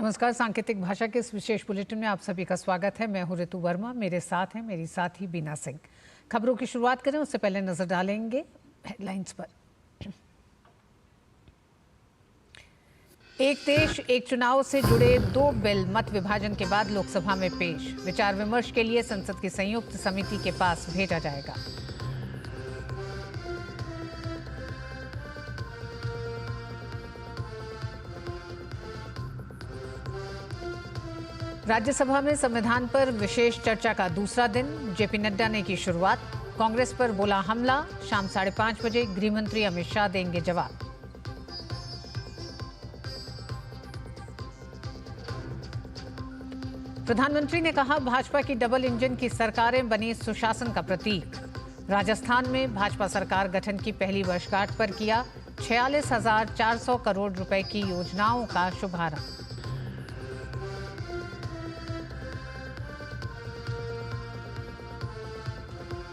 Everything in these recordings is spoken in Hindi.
नमस्कार। सांकेतिक भाषा के इस विशेष बुलेटिन में आप सभी का स्वागत है। मैं हूं ऋतु वर्मा, मेरे साथ हैं मेरी साथी बीना सिंह। खबरों की शुरुआत करें उससे पहले नजर डालेंगे हेडलाइंस पर। एक देश एक चुनाव से जुड़े 2 बिल मत विभाजन के बाद लोकसभा में पेश। विचार विमर्श के लिए संसद की संयुक्त समिति के पास भेजा जाएगा। राज्यसभा में संविधान पर विशेष चर्चा का दूसरा दिन। जेपी नड्डा ने की शुरुआत। कांग्रेस पर बोला हमला। शाम 5:30 बजे गृहमंत्री अमित शाह देंगे जवाब। प्रधानमंत्री ने कहा भाजपा की डबल इंजन की सरकारें बनी सुशासन का प्रतीक। राजस्थान में भाजपा सरकार गठन की पहली वर्षगांठ पर किया 46,400 करोड़ रुपए की योजनाओं का शुभारंभ।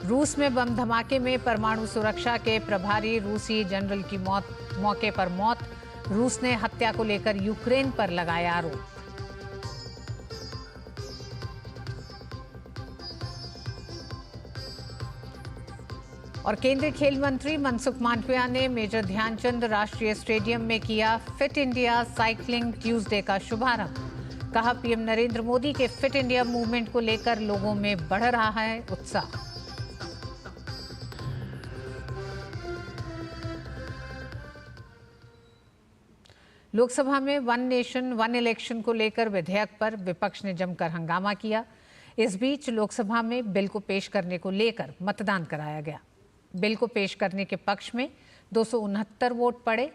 रूस में बम धमाके में परमाणु सुरक्षा के प्रभारी रूसी जनरल की मौके पर मौत। रूस ने हत्या को लेकर यूक्रेन पर लगाया आरोप। और केंद्रीय खेल मंत्री मनसुख मांडविया ने मेजर ध्यानचंद राष्ट्रीय स्टेडियम में किया फिट इंडिया साइकिलिंग ट्यूसडे का शुभारंभ। कहा पीएम नरेंद्र मोदी के फिट इंडिया मूवमेंट को लेकर लोगों में बढ़ रहा है उत्साह। लोकसभा में वन नेशन वन इलेक्शन को लेकर विधेयक पर विपक्ष ने जमकर हंगामा किया। इस बीच लोकसभा में बिल को पेश करने को लेकर मतदान कराया गया। बिल को पेश करने के पक्ष में 269 वोट पड़े,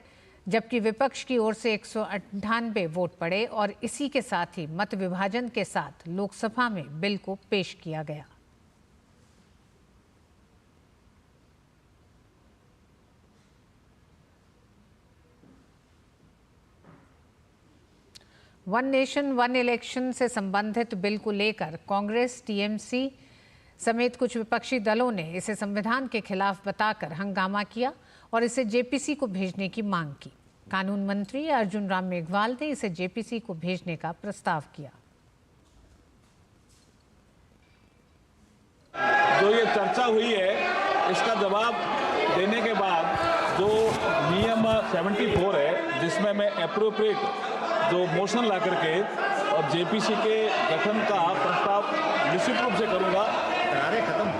जबकि विपक्ष की ओर से 198 वोट पड़े और इसी के साथ ही मत विभाजन के साथ लोकसभा में बिल को पेश किया गया। वन नेशन वन इलेक्शन से संबंधित बिल को लेकर कांग्रेस, टीएमसी समेत कुछ विपक्षी दलों ने इसे संविधान के खिलाफ बताकर हंगामा किया और इसे जेपीसी को भेजने की मांग की। कानून मंत्री अर्जुन राम मेघवाल ने इसे जेपीसी को भेजने का प्रस्ताव किया। जो ये चर्चा हुई है इसका जवाब देने के बाद जो नियम 74 है जिसमें मैं एप्रोप्रिएट जो मोशन ला करके और जेपीसी के गठन का प्रस्ताव निश्चित रूप से करूंगा।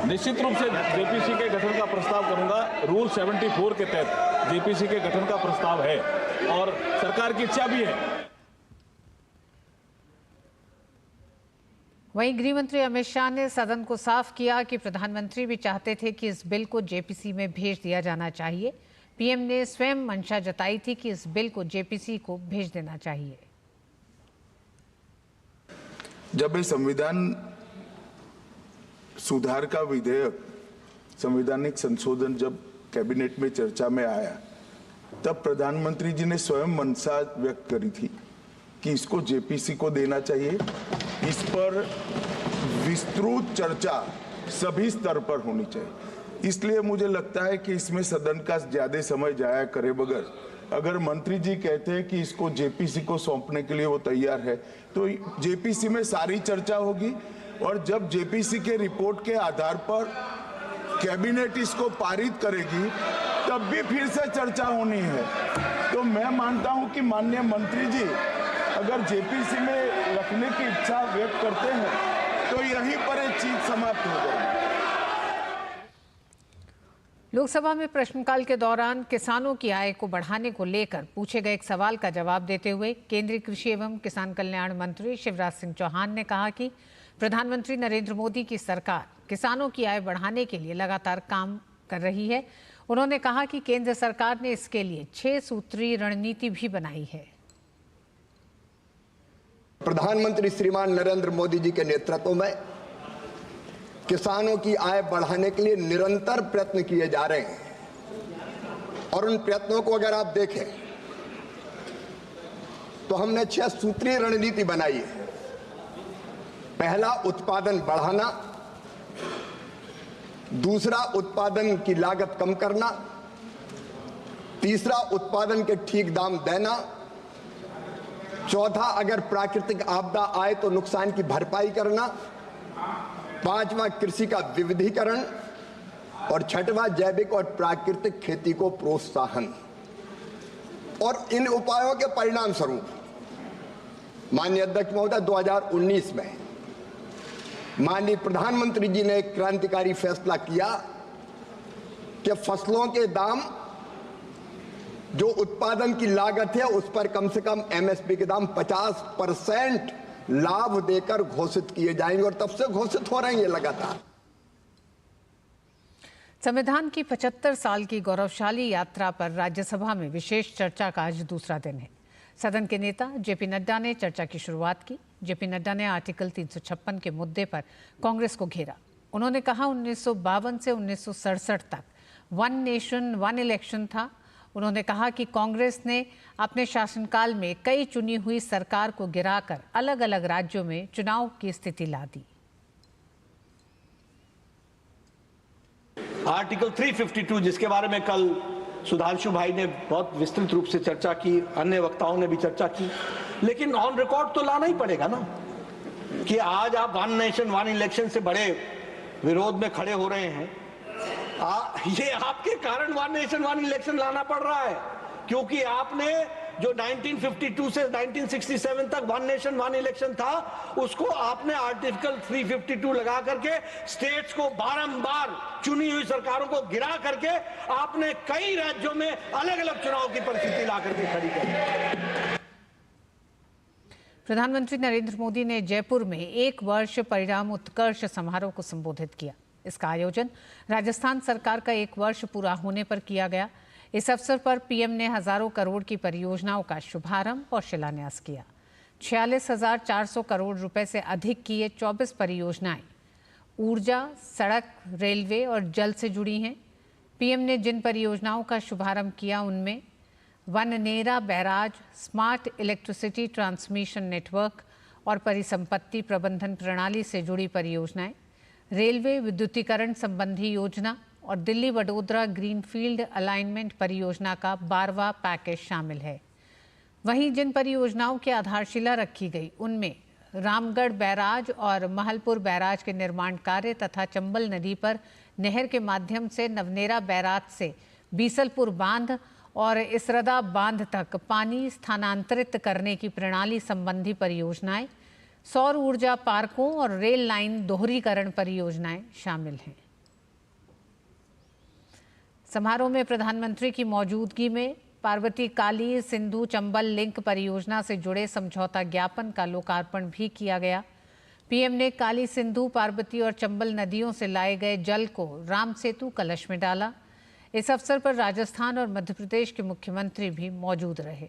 निश्चित रूप से जेपीसी के गठन का प्रस्ताव करूंगा। रूल 74 के तहत जेपीसी के गठन का प्रस्ताव है और सरकार की इच्छा भी है। वहीं गृहमंत्री अमित शाह ने सदन को साफ किया कि प्रधानमंत्री भी चाहते थे कि इस बिल को जेपीसी में भेज दिया जाना चाहिए। पीएम ने स्वयं मंशा जताई थी कि इस बिल को जेपीसी को भेज देना चाहिए। जब ये संविधान सुधार का विधेयक संवैधानिक संशोधन जब कैबिनेट में चर्चा में आया तब प्रधानमंत्री जी ने स्वयं मंशा व्यक्त करी थी कि इसको जेपीसी को देना चाहिए। इस पर विस्तृत चर्चा सभी स्तर पर होनी चाहिए। इसलिए मुझे लगता है कि इसमें सदन का ज्यादा समय जाया करे बगैर अगर मंत्री जी कहते हैं कि इसको जेपीसी को सौंपने के लिए वो तैयार है तो जेपीसी में सारी चर्चा होगी और जब जेपीसी के रिपोर्ट के आधार पर कैबिनेट इसको पारित करेगी तब भी फिर से चर्चा होनी है। तो मैं मानता हूं कि माननीय मंत्री जी अगर जेपीसी में रखने की इच्छा व्यक्त करते हैं तो यहीं पर एक चीज समाप्त हो जाएगी। लोकसभा में प्रश्नकाल के दौरान किसानों की आय को बढ़ाने को लेकर पूछे गए एक सवाल का जवाब देते हुए केंद्रीय कृषि एवं किसान कल्याण मंत्री शिवराज सिंह चौहान ने कहा कि प्रधानमंत्री नरेंद्र मोदी की सरकार किसानों की आय बढ़ाने के लिए लगातार काम कर रही है। उन्होंने कहा कि केंद्र सरकार ने इसके लिए 6 सूत्री रणनीति भी बनाई है। प्रधानमंत्री श्रीमान नरेंद्र मोदी जी के नेतृत्व में किसानों की आय बढ़ाने के लिए निरंतर प्रयत्न किए जा रहे हैं और उन प्रयत्नों को अगर आप देखें तो हमने 6 सूत्रीय रणनीति बनाई है। पहला, उत्पादन बढ़ाना। दूसरा, उत्पादन की लागत कम करना। तीसरा, उत्पादन के ठीक दाम देना। चौथा, अगर प्राकृतिक आपदा आए तो नुकसान की भरपाई करना। पांचवा, कृषि का विविधीकरण। और छठवां, जैविक और प्राकृतिक खेती को प्रोत्साहन। और इन उपायों के परिणाम स्वरूप माननीय अध्यक्ष महोदय 2019 में माननीय प्रधानमंत्री जी ने एक क्रांतिकारी फैसला किया कि फसलों के दाम, जो उत्पादन की लागत है उस पर कम से कम एमएसपी के दाम 50% लाभ देकर घोषित किए जाएंगे, और तब से घोषित हो रहे हैं लगातार। संविधान की 75 साल की गौरवशाली यात्रा पर राज्यसभा में विशेष चर्चा का आज दूसरा दिन है। सदन के नेता जेपी नड्डा ने चर्चा की शुरुआत की। जेपी नड्डा ने आर्टिकल 356 के मुद्दे पर कांग्रेस को घेरा। उन्होंने कहा 1952 से 1967 तक वन नेशन वन इलेक्शन था। उन्होंने कहा कि कांग्रेस ने अपने शासनकाल में कई चुनी हुई सरकार को गिराकर अलग अलग राज्यों में चुनाव की स्थिति ला दी। आर्टिकल 352, जिसके बारे में कल सुधांशु भाई ने बहुत विस्तृत रूप से चर्चा की, अन्य वक्ताओं ने भी चर्चा की, लेकिन ऑन रिकॉर्ड तो लाना ही पड़ेगा ना कि आज आप वन नेशन वन इलेक्शन से बड़े विरोध में खड़े हो रहे हैं। ये आपके कारण वन नेशन वन इलेक्शन लाना पड़ रहा है, क्योंकि आपने जो 1952 से 1967 तक वन नेशन वन इलेक्शन था, उसको आपने आर्टिकल 352 लगा करके स्टेट्स को बारंबार चुनी हुई सरकारों को गिरा करके आपने कई राज्यों में अलग अलग चुनाव की परिस्थिति ला करके खड़ी कर। प्रधानमंत्री नरेंद्र मोदी ने जयपुर में 1 वर्ष परिणाम उत्कर्ष समारोह को संबोधित किया। इसका आयोजन राजस्थान सरकार का 1 वर्ष पूरा होने पर किया गया। इस अवसर पर पीएम ने हजारों करोड़ की परियोजनाओं का शुभारंभ और शिलान्यास किया। 46,400 करोड़ रुपए से अधिक की ये 24 परियोजनाएं ऊर्जा, सड़क, रेलवे और जल से जुड़ी हैं। पीएम ने जिन परियोजनाओं का शुभारंभ किया उनमें वननेरा barrage, smart electricity transmission network और परिसंपत्ति प्रबंधन प्रणाली से जुड़ी परियोजनाएं, रेलवे विद्युतीकरण संबंधी योजना और दिल्ली वडोदरा ग्रीनफील्ड अलाइनमेंट परियोजना का 12वां पैकेज शामिल है। वहीं जिन परियोजनाओं की आधारशिला रखी गई उनमें रामगढ़ बैराज और महलपुर बैराज के निर्माण कार्य तथा चंबल नदी पर नहर के माध्यम से नवनेरा बैराज से बीसलपुर बांध और इसरदा बांध तक पानी स्थानांतरित करने की प्रणाली संबंधी परियोजनाएं, सौर ऊर्जा पार्कों और रेल लाइन दोहरीकरण परियोजनाएं शामिल हैं। समारोह में प्रधानमंत्री की मौजूदगी में पार्वती काली सिंधु चंबल लिंक परियोजना से जुड़े समझौता ज्ञापन का लोकार्पण भी किया गया। पीएम ने काली सिंधु पार्वती और चंबल नदियों से लाए गए जल को राम सेतु कलश में डाला। इस अवसर पर राजस्थान और मध्य प्रदेश के मुख्यमंत्री भी मौजूद रहे।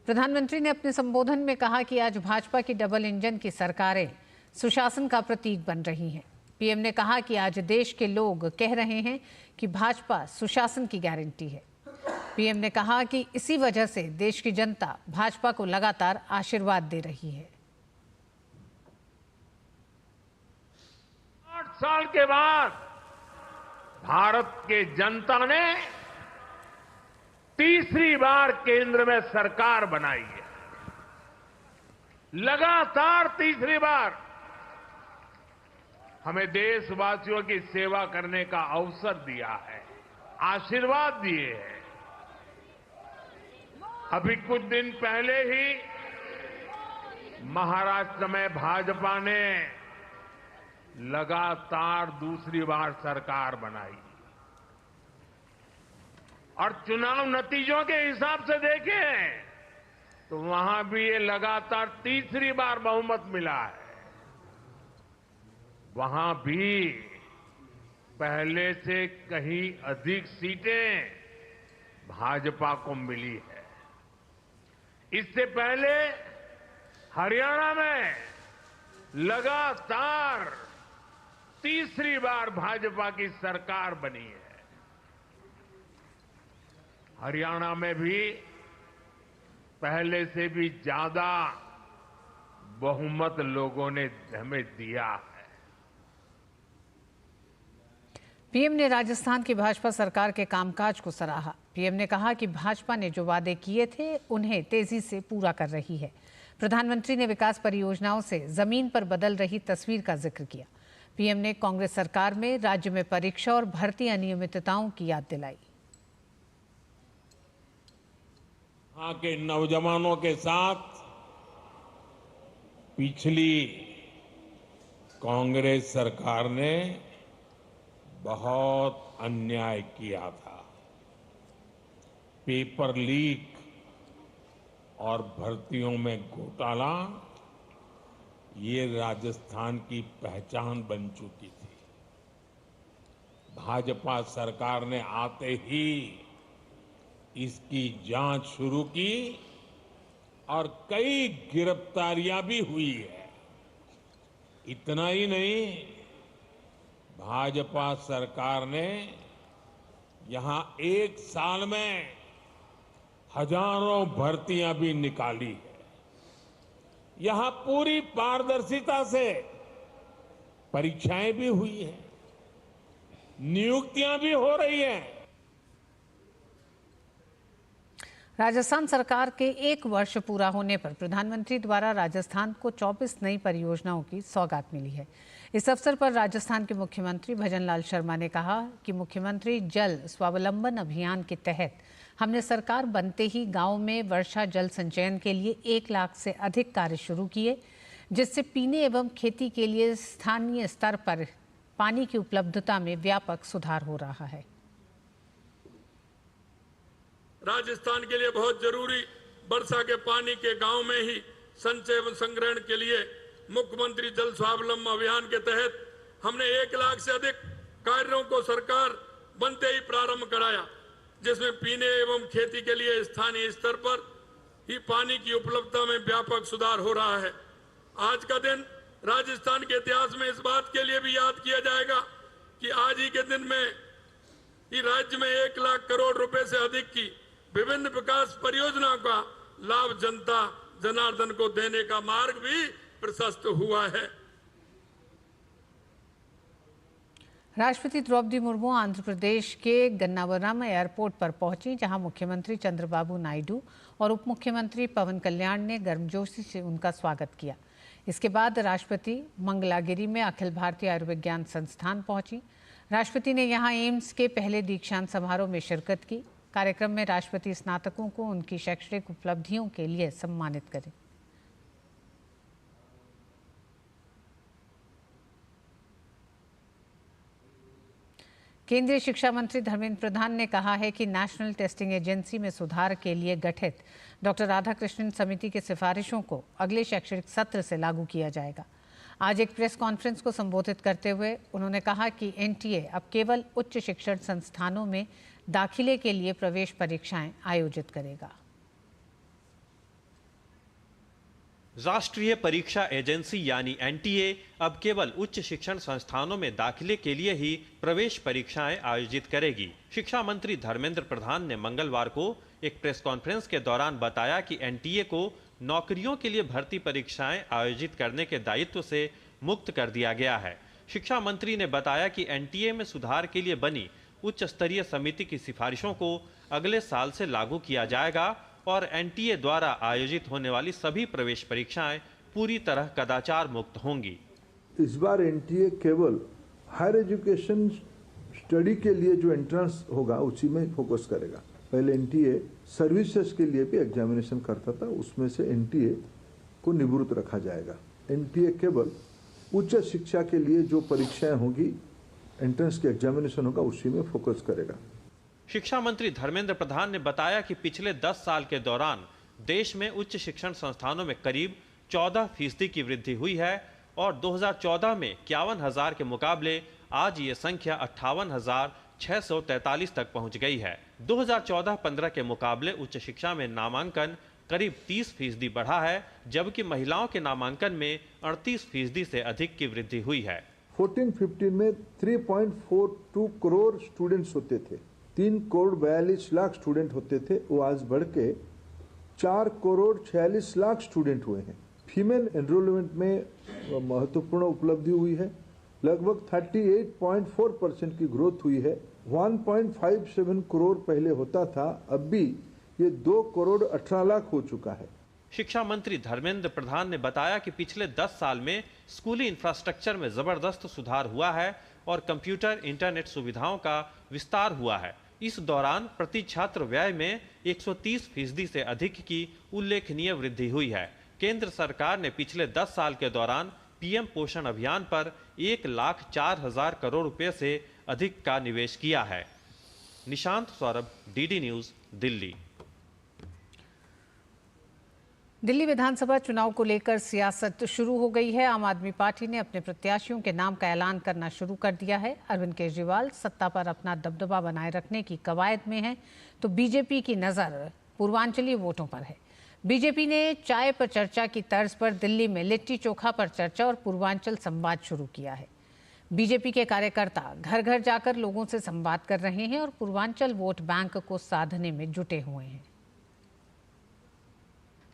प्रधानमंत्री ने अपने संबोधन में कहा कि आज भाजपा की डबल इंजन की सरकारें सुशासन का प्रतीक बन रही हैं। पीएम ने कहा कि आज देश के लोग कह रहे हैं कि भाजपा सुशासन की गारंटी है। पीएम ने कहा कि इसी वजह से देश की जनता भाजपा को लगातार आशीर्वाद दे रही है। 8 साल के बाद भारत के जनता ने तीसरी बार केंद्र में सरकार बनाई है। लगातार तीसरी बार हमें देशवासियों की सेवा करने का अवसर दिया है, आशीर्वाद दिए हैं। अभी कुछ दिन पहले ही महाराष्ट्र में भाजपा ने लगातार दूसरी बार सरकार बनाई और चुनाव नतीजों के हिसाब से देखें तो वहां भी ये लगातार तीसरी बार बहुमत मिला है। वहां भी पहले से कहीं अधिक सीटें भाजपा को मिली है। इससे पहले हरियाणा में लगातार तीसरी बार भाजपा की सरकार बनी है। हरियाणा में भी पहले से भी ज्यादा बहुमत लोगों ने हमें दिया है। पीएम ने राजस्थान की भाजपा सरकार के कामकाज को सराहा। पीएम ने कहा कि भाजपा ने जो वादे किए थे उन्हें तेजी से पूरा कर रही है। प्रधानमंत्री ने विकास परियोजनाओं से जमीन पर बदल रही तस्वीर का जिक्र किया। पीएम ने कांग्रेस सरकार में राज्य में परीक्षा और भर्ती अनियमितताओं की याद दिलाई। यहाँ के नौजवानों के साथ पिछली कांग्रेस सरकार ने बहुत अन्याय किया था। पेपर लीक और भर्तियों में घोटाला ये राजस्थान की पहचान बन चुकी थी। भाजपा सरकार ने आते ही इसकी जांच शुरू की और कई गिरफ्तारियां भी हुई है। इतना ही नहीं, भाजपा सरकार ने यहां एक साल में हजारों भर्तियां भी निकाली है। यहां पूरी पारदर्शिता से परीक्षाएं भी हुई है, नियुक्तियां भी हो रही हैं। राजस्थान सरकार के 1 वर्ष पूरा होने पर प्रधानमंत्री द्वारा राजस्थान को 24 नई परियोजनाओं की सौगात मिली है। इस अवसर पर राजस्थान के मुख्यमंत्री भजनलाल शर्मा ने कहा कि मुख्यमंत्री जल स्वावलंबन अभियान के तहत हमने सरकार बनते ही गांव में वर्षा जल संचयन के लिए 1 लाख से अधिक कार्य शुरू किए, जिससे पीने एवं खेती के लिए स्थानीय स्तर पर पानी की उपलब्धता में व्यापक सुधार हो रहा है। राजस्थान के लिए बहुत जरूरी वर्षा के पानी के गांव में ही संचय एवं संग्रहण के लिए मुख्यमंत्री जल स्वावलंबन अभियान के तहत हमने 1 लाख से अधिक कार्यों को सरकार बनते ही प्रारंभ कराया, जिसमें पीने एवं खेती के लिए स्थानीय स्तर पर ही पानी की उपलब्धता में व्यापक सुधार हो रहा है। आज का दिन राजस्थान के इतिहास में इस बात के लिए भी याद किया जाएगा कि आज ही के दिन में ही राज्य में 1 लाख करोड़ रुपए से अधिक की विभिन्न विकास परियोजनाओं का लाभ जनता जनार्दन को देने का मार्ग भी प्रशस्त हुआ है। राष्ट्रपति द्रौपदी मुर्मू आंध्र प्रदेश के गन्नावरम एयरपोर्ट पर पहुंची, जहां मुख्यमंत्री चंद्रबाबू नायडू और उप मुख्यमंत्री पवन कल्याण ने गर्मजोशी से उनका स्वागत किया। इसके बाद राष्ट्रपति मंगलागिरी में अखिल भारतीय आयुर्विज्ञान संस्थान पहुंची। राष्ट्रपति ने यहां एम्स के पहले दीक्षांत समारोह में शिरकत की। कार्यक्रम में राष्ट्रपति स्नातकों को उनकी शैक्षणिक उपलब्धियों के लिए सम्मानित करें। केंद्रीय शिक्षा मंत्री धर्मेंद्र प्रधान ने कहा है कि नेशनल टेस्टिंग एजेंसी में सुधार के लिए गठित डॉक्टर राधाकृष्णन समिति की सिफारिशों को अगले शैक्षणिक सत्र से लागू किया जाएगा। आज एक प्रेस कॉन्फ्रेंस को संबोधित करते हुए उन्होंने कहा कि एनटीए अब केवल उच्च शिक्षण संस्थानों में दाखिले के लिए प्रवेश परीक्षाएं आयोजित करेगा। राष्ट्रीय परीक्षा एजेंसी यानी एनटीए अब केवल उच्च शिक्षण संस्थानों में दाखिले के लिए ही प्रवेश परीक्षाएं आयोजित करेगी। शिक्षा मंत्री धर्मेंद्र प्रधान ने मंगलवार को एक प्रेस कॉन्फ्रेंस के दौरान बताया कि एनटीए को नौकरियों के लिए भर्ती परीक्षाएं आयोजित करने के दायित्व से मुक्त कर दिया गया है। शिक्षा मंत्री ने बताया कि एनटीए में सुधार के लिए बनी उच्च स्तरीय समिति की सिफारिशों को अगले साल से लागू किया जाएगा और एनटीए द्वारा आयोजित होने वाली सभी प्रवेश परीक्षाएं पूरी तरह कदाचार मुक्त होंगी। इस बार एनटीए केवल हायर एजुकेशन स्टडी के लिए जो एंट्रेंस होगा उसी में फोकस करेगा। पहले एनटीए सर्विसेज के लिए भी एग्जामिनेशन करता था, उसमें से एनटीए को निवृत्त रखा जाएगा। एनटीए केवल उच्च शिक्षा के लिए जो परीक्षाएं होगी, एंट्रेंस के एग्जामिनेशन होगा, उसी में फोकस करेगा। शिक्षा मंत्री धर्मेंद्र प्रधान ने बताया कि पिछले 10 साल के दौरान देश में उच्च शिक्षण संस्थानों में करीब 14% की वृद्धि हुई है और 2014 में 51,000 के मुकाबले आज ये संख्या 58,643 तक पहुंच गई है। 2014-15 के मुकाबले उच्च शिक्षा में नामांकन करीब 30% बढ़ा है, जबकि महिलाओं के नामांकन में 38% से अधिक की वृद्धि हुई है। 14-15 में 3.42 करोड़ स्टूडेंट्स होते थे, 3 करोड़ 42 लाख स्टूडेंट होते थे, वो आज बढ़ के 4 करोड़ 46 लाख स्टूडेंट हुए हैं। फीमेल एनरोलमेंट में महत्वपूर्ण उपलब्धि हुई है। लगभग 38.4% की ग्रोथ हुई है। 1.57 करोड़ पहले होता था, अब भी ये 2 करोड़ 18 लाख हो चुका है। शिक्षा मंत्री धर्मेंद्र प्रधान ने बताया कि पिछले 10 साल में स्कूली इंफ्रास्ट्रक्चर में जबरदस्त सुधार हुआ है और कंप्यूटर इंटरनेट सुविधाओं का विस्तार हुआ है। इस दौरान प्रति छात्र व्यय में 130% से अधिक की उल्लेखनीय वृद्धि हुई है। केंद्र सरकार ने पिछले 10 साल के दौरान पीएम पोषण अभियान पर 1,04,000 करोड़ रुपए से अधिक का निवेश किया है। Nishant Saurabh, DD news, Delhi. दिल्ली विधानसभा चुनाव को लेकर सियासत शुरू हो गई है। आम आदमी पार्टी ने अपने प्रत्याशियों के नाम का ऐलान करना शुरू कर दिया है। अरविंद केजरीवाल सत्ता पर अपना दबदबा बनाए रखने की कवायद में है, तो बीजेपी की नज़र पूर्वांचली वोटों पर है। बीजेपी ने चाय पर चर्चा की तर्ज पर दिल्ली में लिट्टी चोखा पर चर्चा और पूर्वांचल संवाद शुरू किया है। बीजेपी के कार्यकर्ता घर घर जाकर लोगों से संवाद कर रहे हैं और पूर्वांचल वोट बैंक को साधने में जुटे हुए हैं।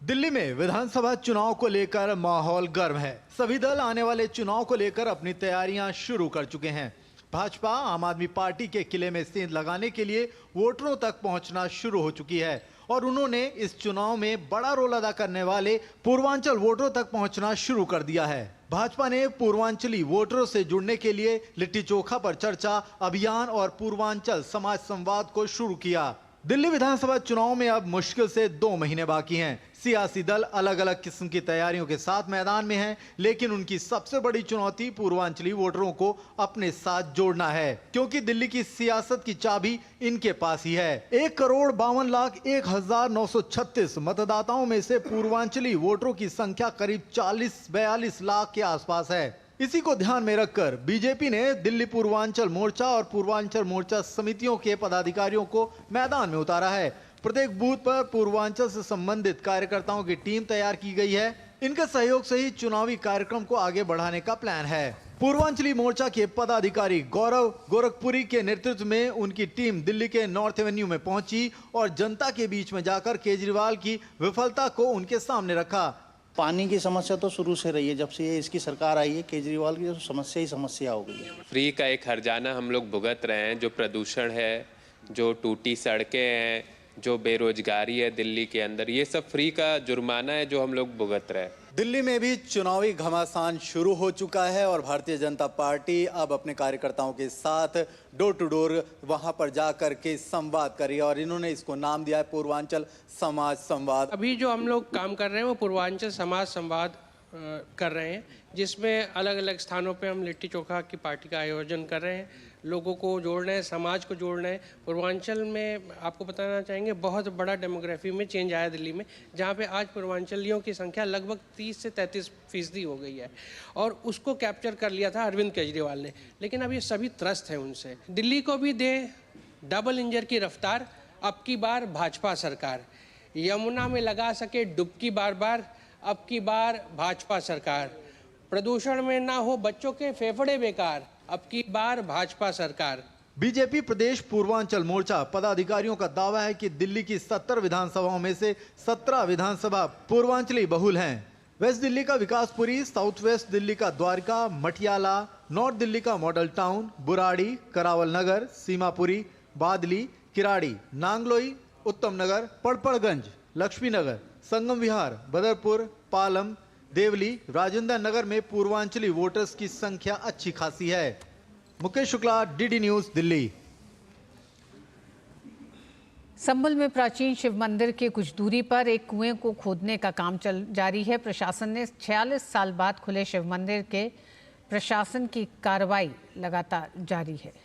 दिल्ली में विधानसभा चुनाव को लेकर माहौल गर्म है। सभी दल आने वाले चुनाव को लेकर अपनी तैयारियां शुरू कर चुके हैं। भाजपा आम आदमी पार्टी के किले में सेंध लगाने के लिए वोटरों तक पहुंचना शुरू हो चुकी है और उन्होंने इस चुनाव में बड़ा रोल अदा करने वाले पूर्वांचल वोटरों तक पहुंचना शुरू कर दिया है। भाजपा ने पूर्वांचली वोटरों से जुड़ने के लिए लिट्टी चोखा पर चर्चा अभियान और पूर्वांचल समाज संवाद को शुरू किया। दिल्ली विधानसभा चुनाव में अब मुश्किल से 2 महीने बाकी हैं। सियासी दल अलग अलग किस्म की तैयारियों के साथ मैदान में हैं, लेकिन उनकी सबसे बड़ी चुनौती पूर्वांचली वोटरों को अपने साथ जोड़ना है, क्योंकि दिल्ली की सियासत की चाबी इनके पास ही है। 1,52,01,936 मतदाताओं में से पूर्वांचली वोटरों की संख्या करीब 40-42 लाख के आसपास है। इसी को ध्यान में रखकर बीजेपी ने दिल्ली पूर्वांचल मोर्चा और पूर्वांचल मोर्चा समितियों के पदाधिकारियों को मैदान में उतारा है। प्रत्येक बूथ पर पूर्वांचल से संबंधित कार्यकर्ताओं की टीम तैयार की गई है। इनके सहयोग से ही चुनावी कार्यक्रम को आगे बढ़ाने का प्लान है। पूर्वांचली मोर्चा के पदाधिकारी गौरव गोरखपुरी के नेतृत्व में उनकी टीम दिल्ली के नॉर्थ एवेन्यू में पहुंची और जनता के बीच में जाकर केजरीवाल की विफलता को उनके सामने रखा। पानी की समस्या तो शुरू से रही है, जब से इसकी सरकार आई है केजरीवाल की समस्या ही समस्या हो गई है। फ्री का एक हर्जाना हम लोग भुगत रहे हैं, जो प्रदूषण है, जो टूटी सड़कें हैं, जो बेरोजगारी है दिल्ली के अंदर, ये सब फ्री का जुर्माना है जो हम लोग भुगत रहे हैं। दिल्ली में भी चुनावी घमासान शुरू हो चुका है और भारतीय जनता पार्टी अब अपने कार्यकर्ताओं के साथ डोर टू डोर वहां पर जाकर के संवाद करी और इन्होंने इसको नाम दिया है पूर्वांचल समाज संवाद। अभी जो हम लोग काम कर रहे हैं वो पूर्वांचल समाज संवाद कर रहे हैं, जिसमें अलग अलग स्थानों पे हम लिट्टी चोखा की पार्टी का आयोजन कर रहे हैं। लोगों को जोड़ रहे हैं, समाज को जोड़ रहे हैं। पूर्वांचल में आपको बताना चाहेंगे बहुत बड़ा डेमोग्राफी में चेंज आया दिल्ली में, जहाँ पे आज पूर्वांचलियों की संख्या लगभग 30 से 33% हो गई है और उसको कैप्चर कर लिया था अरविंद केजरीवाल ने। लेकिन अब ये सभी त्रस्त हैं उनसे। दिल्ली को भी दे डबल इंजन की रफ्तार, अब की बार भाजपा सरकार। यमुना में लगा सके डुबकी बार बार, अब की बार भाजपा सरकार। प्रदूषण में ना हो बच्चों के फेफड़े बेकार, अब की बार भाजपा सरकार। बीजेपी प्रदेश पूर्वांचल मोर्चा पदाधिकारियों का दावा है कि दिल्ली की 70 विधानसभाओं में से 17 विधानसभा पूर्वांचली बहुल हैं। वेस्ट दिल्ली का विकासपुरी, साउथ वेस्ट दिल्ली का द्वारका, मटियाला, नॉर्थ दिल्ली का मॉडल टाउन, बुराड़ी, करावल नगर, सीमापुरी, बादली, किराड़ी, नांगलोई, उत्तम नगर, पड़पड़गंज, लक्ष्मी नगर, संगम विहार, बदरपुर, पालम, देवली, राजेंद्र नगर में पूर्वांचली वोटर्स की संख्या अच्छी खासी है। Mukesh Shukla, DD news, Delhi. संभल में प्राचीन शिव मंदिर के कुछ दूरी पर एक कुएं को खोदने का काम जारी है। प्रशासन ने 46 साल बाद खुले शिव मंदिर के प्रशासन की कार्रवाई लगातार जारी है।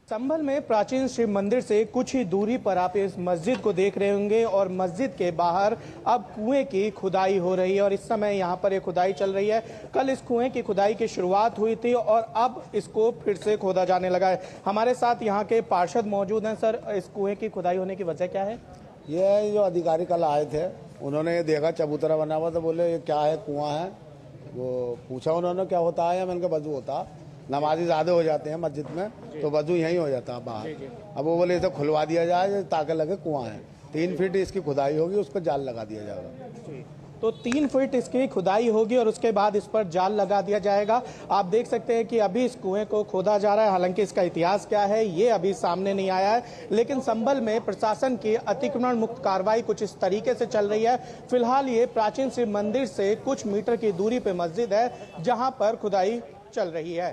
संभल में प्राचीन शिव मंदिर से कुछ ही दूरी पर आप इस मस्जिद को देख रहे होंगे और मस्जिद के बाहर अब कुएं की खुदाई हो रही है और इस समय यहाँ पर एक खुदाई चल रही है। कल इस कुएं की खुदाई की शुरुआत हुई थी और अब इसको फिर से खोदा जाने लगा है। हमारे साथ यहाँ के पार्षद मौजूद हैं। सर, इस कुएं की खुदाई होने की वजह क्या है? ये जो अधिकारी कल आए थे, उन्होंने देखा चबूतरा बना हुआ, तो बोले ये क्या है, कुआं है। वो पूछा उन्होंने क्या होता है, मैंने कहा वजू होता, नमाजी ज़्यादा हो जाते हैं मस्जिद में तो वजू यहीं हो जाता है बाहर। अब वो बोले इसे खुलवा दिया जाए ताकि लगे कुआं है। 3 फीट इसकी खुदाई होगी, उस पर जाल लगा दिया जाएगा। तो 3 फीट इसकी खुदाई होगी और उसके बाद इस पर जाल लगा दिया जाएगा। आप देख सकते हैं कि अभी इस कुएं को खोदा जा रहा है। हालांकि इसका इतिहास क्या है ये अभी सामने नहीं आया है, लेकिन संभल में प्रशासन की अतिक्रमण मुक्त कार्रवाई कुछ इस तरीके से चल रही है। फिलहाल ये प्राचीन शिव मंदिर से कुछ मीटर की दूरी पे मस्जिद है जहां पर खुदाई चल रही है।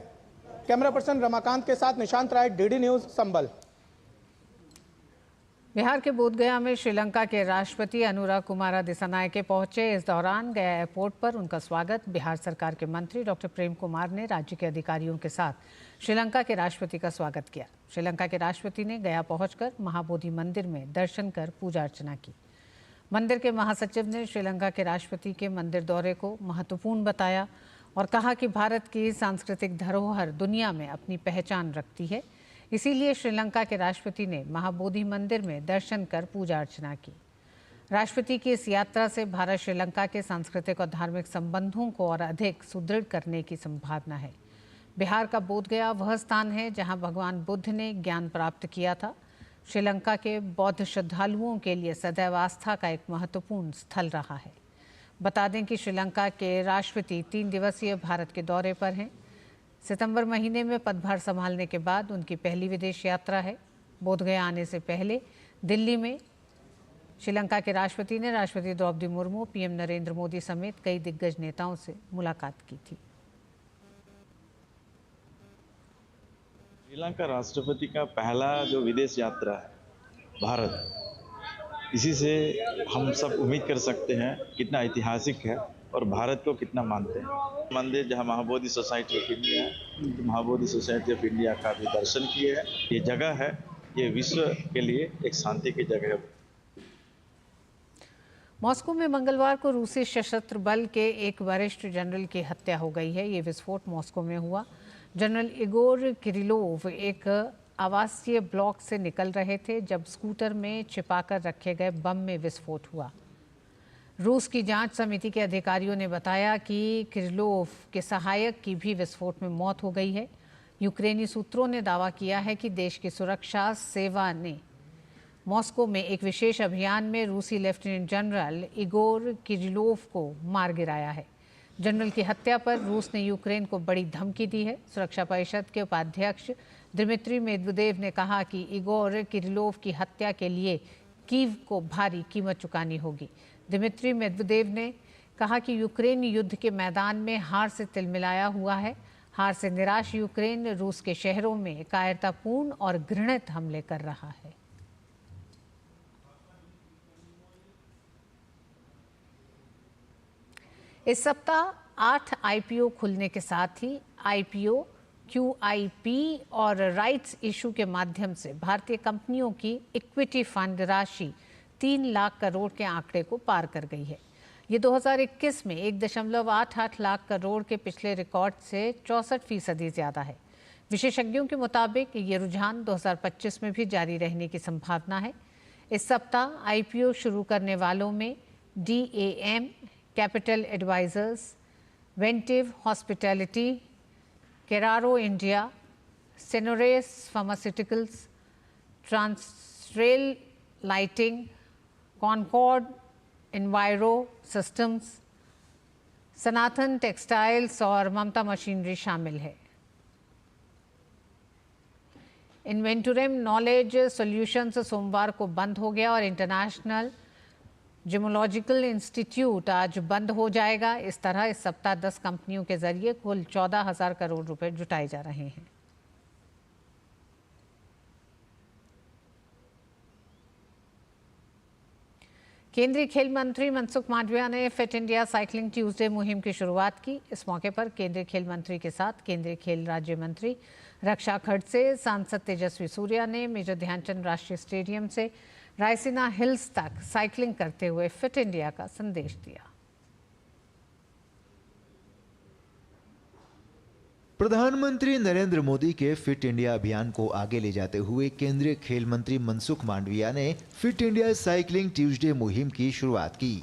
कैमरा पर्सन रमाकांत के साथ निशांत राय, डीडी न्यूज, संभल। बिहार के बोधगया में श्रीलंका के राष्ट्रपति अनुराग कुमार दिसानायके पहुंचे। इस दौरान गया एयरपोर्ट पर उनका स्वागत बिहार सरकार के मंत्री डॉक्टर प्रेम कुमार ने राज्य के अधिकारियों के साथ श्रीलंका के राष्ट्रपति का स्वागत किया। श्रीलंका के राष्ट्रपति ने गया पहुंचकर महाबोधि मंदिर में दर्शन कर पूजा अर्चना की। मंदिर के महासचिव ने श्रीलंका के राष्ट्रपति के मंदिर दौरे को महत्वपूर्ण बताया और कहा कि भारत की सांस्कृतिक धरोहर दुनिया में अपनी पहचान रखती है, इसीलिए श्रीलंका के राष्ट्रपति ने महाबोधि मंदिर में दर्शन कर पूजा अर्चना की। राष्ट्रपति की इस यात्रा से भारत श्रीलंका के सांस्कृतिक और धार्मिक संबंधों को और अधिक सुदृढ़ करने की संभावना है। बिहार का बोधगया वह स्थान है जहां भगवान बुद्ध ने ज्ञान प्राप्त किया था। श्रीलंका के बौद्ध श्रद्धालुओं के लिए सदैव आस्था का एक महत्वपूर्ण स्थल रहा है। बता दें कि श्रीलंका के राष्ट्रपति 3 दिवसीय भारत के दौरे पर हैं। सितंबर महीने में पदभार संभालने के बाद उनकी पहली विदेश यात्रा है। बोधगया आने से पहले दिल्ली में श्रीलंका के राष्ट्रपति ने राष्ट्रपति द्रौपदी मुर्मू, पीएम नरेंद्र मोदी समेत कई दिग्गज नेताओं से मुलाकात की थी। श्रीलंका राष्ट्रपति का पहला जो विदेश यात्रा है भारत, इसी से हम सब उम्मीद कर सकते हैं कितना ऐतिहासिक है और भारत को कितना मानते हैं। मंदिर जहां महाबोधि सोसाइटी ऑफ इंडिया है, महाबोधि सोसाइटी ऑफ इंडिया का भी दर्शन किए हैं। ये जगह है, ये विश्व के लिए एक शांति की जगह है। मॉस्को में मंगलवार को रूसी सशस्त्र बल के एक वरिष्ठ जनरल की हत्या हो गई है। ये विस्फोट मॉस्को में हुआ। जनरल इगोर किरिलोव एक आवासीय ब्लॉक से निकल रहे थे जब स्कूटर में छिपाकर रखे गए बम में विस्फोट हुआ। रूस की जांच समिति के अधिकारियों ने बताया कि किरिलोव के सहायक की भी विस्फोट में मौत हो गई है। यूक्रेनी सूत्रों ने दावा किया है कि देश की सुरक्षा सेवा ने मॉस्को में एक विशेष अभियान में रूसी लेफ्टिनेंट जनरल इगोर किरिलोव को मार गिराया है। जनरल की हत्या पर रूस ने यूक्रेन को बड़ी धमकी दी है। सुरक्षा परिषद के उपाध्यक्ष दिमित्री मेदवेदेव ने कहा कि इगोर किरिलोव की हत्या के लिए कीव को भारी कीमत चुकानी होगी। दिमित्री मेदवेदेव ने कहा कि यूक्रेन युद्ध के मैदान में हार से तिलमिलाया हुआ है। हार से निराश यूक्रेन रूस के शहरों में कायरतापूर्ण और घृणित हमले कर रहा है। इस सप्ताह 8 आईपीओ खुलने के साथ ही आईपीओ, क्यूआईपी और राइट्स इशू के माध्यम से भारतीय कंपनियों की इक्विटी फंड राशि 3 लाख करोड़ के आंकड़े को पार कर गई है। ये 2021 में 1.88 लाख करोड़ के पिछले रिकॉर्ड से 64% ज़्यादा है। विशेषज्ञों के मुताबिक ये रुझान 2025 में भी जारी रहने की संभावना है। इस सप्ताह आईपीओ शुरू करने वालों में DAM Capital Advisors, Ventive Hospitality, Carraro India, Senores Pharmaceuticals, Transrail Lighting, Concord Enviro Systems, Sanatan Textiles और ममता मशीनरी शामिल है। इन्वेंटुरम नॉलेज सॉल्यूशंस सोमवार को बंद हो गया और इंटरनेशनल जियोलॉजिकल इंस्टीट्यूट आज बंद हो जाएगा। इस तरह इस सप्ताह 10 कंपनियों के जरिए कुल 14,000 करोड़ रुपए जुटाए जा रहे हैं। केंद्रीय खेल मंत्री मनसुख मांडविया ने फिट इंडिया साइकिलिंग ट्यूसडे मुहिम की शुरुआत की। इस मौके पर केंद्रीय खेल मंत्री के साथ केंद्रीय खेल राज्य मंत्री रक्षा खड़से, सांसद तेजस्वी सूर्या ने मेजर ध्यानचंद राष्ट्रीय स्टेडियम से रायसीना हिल्स तक साइकिलिंग करते हुए फिट इंडिया का संदेश दिया। प्रधानमंत्री नरेंद्र मोदी के फिट इंडिया अभियान को आगे ले जाते हुए केंद्रीय खेल मंत्री मनसुख मांडविया ने फिट इंडिया साइकिलिंग ट्यूसडे मुहिम की शुरुआत की।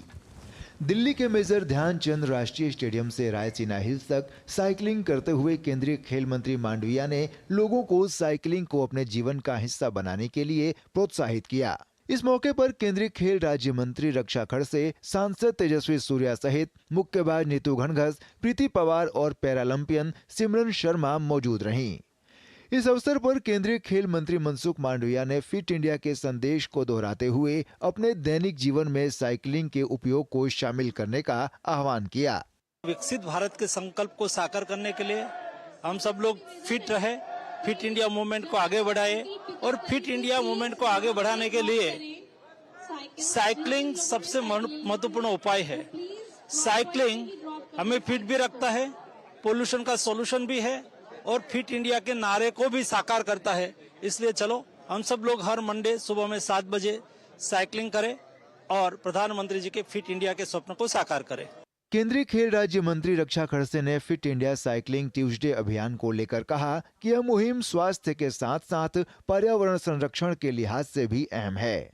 दिल्ली के मेजर ध्यानचंद राष्ट्रीय स्टेडियम से रायसीना हिल्स तक साइकिलिंग करते हुए केंद्रीय खेल मंत्री मांडविया ने लोगों को साइकिलिंग को अपने जीवन का हिस्सा बनाने के लिए प्रोत्साहित किया। इस मौके पर केंद्रीय खेल राज्य मंत्री रक्षा खड़से, सांसद तेजस्वी सूर्या सहित मुक्केबाज नीतू घनघस, प्रीति पवार और पैरालंपियन सिमरन शर्मा मौजूद रहीं। इस अवसर पर केंद्रीय खेल मंत्री मनसुख मांडविया ने फिट इंडिया के संदेश को दोहराते हुए अपने दैनिक जीवन में साइकिलिंग के उपयोग को शामिल करने का आह्वान किया। विकसित भारत के संकल्प को साकार करने के लिए हम सब लोग फिट रहे, फिट इंडिया मूवमेंट को आगे बढ़ाए और फिट इंडिया मूवमेंट को आगे बढ़ाने के लिए साइकिलिंग सबसे महत्वपूर्ण उपाय है। साइकिलिंग हमें फिट भी रखता है, पोल्यूशन का सॉल्यूशन भी है और फिट इंडिया के नारे को भी साकार करता है। इसलिए चलो हम सब लोग हर मंडे सुबह में 7 बजे साइकिलिंग करें और प्रधानमंत्री जी के फिट इंडिया के स्वप्न को साकार करें। केंद्रीय खेल राज्य मंत्री रक्षा खड़से ने फिट इंडिया साइकिलिंग ट्यूसडे अभियान को लेकर कहा कि यह मुहिम स्वास्थ्य के साथ साथ पर्यावरण संरक्षण के लिहाज से भी अहम है।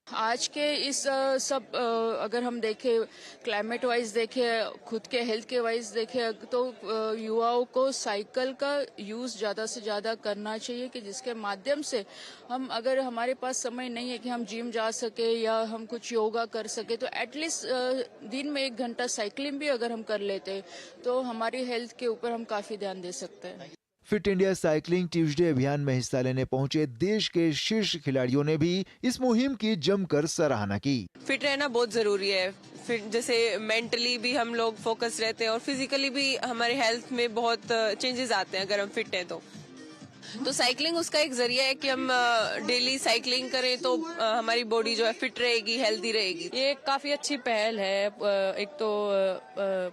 आज के इस सब अगर हम देखें, क्लाइमेट वाइज देखें, खुद के हेल्थ के वाइज देखें, तो युवाओं को साइकिल का यूज ज़्यादा से ज़्यादा करना चाहिए कि जिसके माध्यम से हम, अगर हमारे पास समय नहीं है कि हम जिम जा सके या हम कुछ योगा कर सके, तो एटलीस्ट दिन में 1 घंटा साइकिलिंग भी अगर हम कर लेते तो हमारी हेल्थ के ऊपर हम काफ़ी ध्यान दे सकते हैं। फिट इंडिया साइकिलिंग ट्यूसडे अभियान में हिस्सा लेने पहुंचे देश के शीर्ष खिलाड़ियों ने भी इस मुहिम की जमकर सराहना की। फिट रहना बहुत जरूरी है। फिट जैसे मेंटली भी हम लोग फोकस रहते हैं और फिजिकली भी हमारे हेल्थ में बहुत चेंजेस आते हैं अगर हम फिट हैं तो साइकिलिंग उसका एक जरिया है कि हम डेली साइकिलिंग करें तो हमारी बॉडी जो है फिट रहेगी, हेल्दी रहेगी। ये काफी अच्छी पहल है। एक तो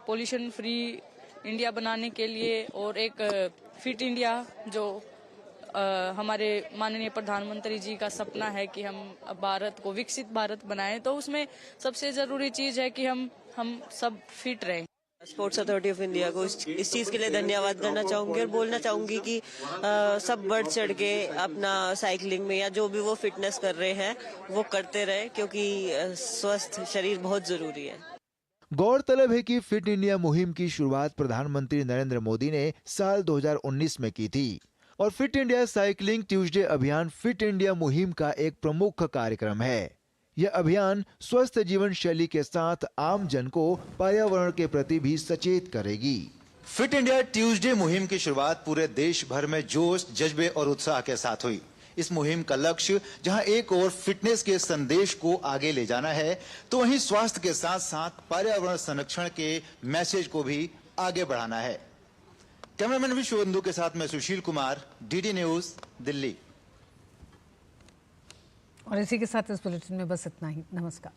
पोल्यूशन फ्री इंडिया बनाने के लिए और एक फिट इंडिया जो हमारे माननीय प्रधानमंत्री जी का सपना है कि हम भारत को विकसित भारत बनाएं, तो उसमें सबसे जरूरी चीज है कि हम सब फिट रहें। स्पोर्ट्स अथॉरिटी ऑफ इंडिया को इस चीज के लिए धन्यवाद करना चाहूंगी और बोलना चाहूंगी कि सब बढ़ चढ़ के अपना साइकिलिंग में या जो भी वो फिटनेस कर रहे हैं वो करते रहे, क्योंकि स्वस्थ शरीर बहुत जरूरी है। गौरतलब है कि फिट इंडिया मुहिम की शुरुआत प्रधानमंत्री नरेंद्र मोदी ने साल 2019 में की थी और फिट इंडिया साइकिलिंग ट्यूसडे अभियान फिट इंडिया मुहिम का एक प्रमुख कार्यक्रम है। यह अभियान स्वस्थ जीवन शैली के साथ आम जन को पर्यावरण के प्रति भी सचेत करेगी। फिट इंडिया ट्यूसडे मुहिम की शुरुआत पूरे देश भर में जोश, जज्बे और उत्साह के साथ हुई। इस मुहिम का लक्ष्य जहां एक और फिटनेस के संदेश को आगे ले जाना है, तो वहीं स्वास्थ्य के साथ साथ पर्यावरण संरक्षण के मैसेज को भी आगे बढ़ाना है। कैमरामैन विश्वबंधु के साथ मैं सुशील कुमार, डीडी न्यूज, दिल्ली। और इसी के साथ इस बुलेटिन में बस इतना ही। नमस्कार।